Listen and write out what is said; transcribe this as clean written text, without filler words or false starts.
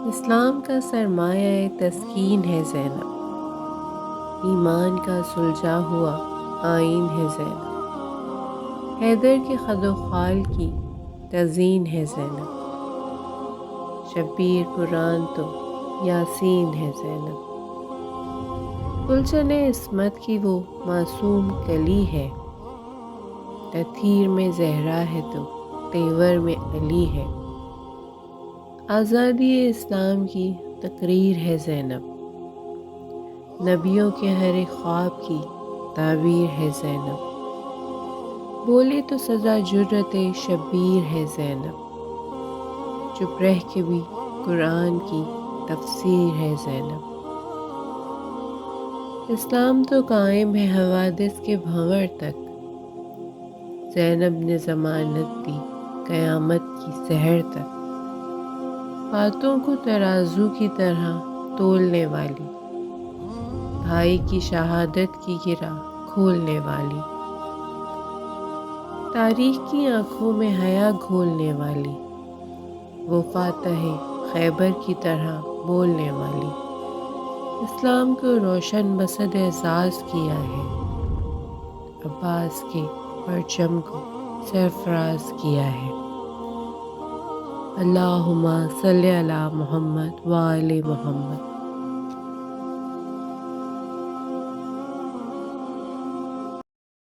اسلام کا سرمایہ تسکین ہے زینب، ایمان کا سلجھا ہوا آئین ہے زینب، حیدر کے خد و خال کی تزئین ہے زینب، شبیر قرآن تو یاسین ہے زینب، گلشن عصمت کی وہ معصوم کلی ہے، تطہیر میں زہرا ہے تو تیور میں علی ہے، آزادی اسلام کی تقریر ہے زینب، نبیوں کے ہر ایک خواب کی تعبیر ہے زینب، بولے تو سزا جرت شبیر ہے زینب، چپ رہ کے بھی قرآن کی تفسیر ہے زینب، اسلام تو قائم ہے حوادث کے بھنور تک، زینب نے ضمانت دی قیامت کی سحر تک، باتوں کو ترازو کی طرح تولنے والی، بھائی کی شہادت کی گرہ کھولنے والی، تاریخ کی آنکھوں میں حیا گھولنے والی، وہ فاتح خیبر کی طرح بولنے والی، اسلام کو روشن بصد اعزاز کیا ہے، عباس کے پرچم کو سرفراز کیا ہے، اللہم صلی علی محمد وآل محمد۔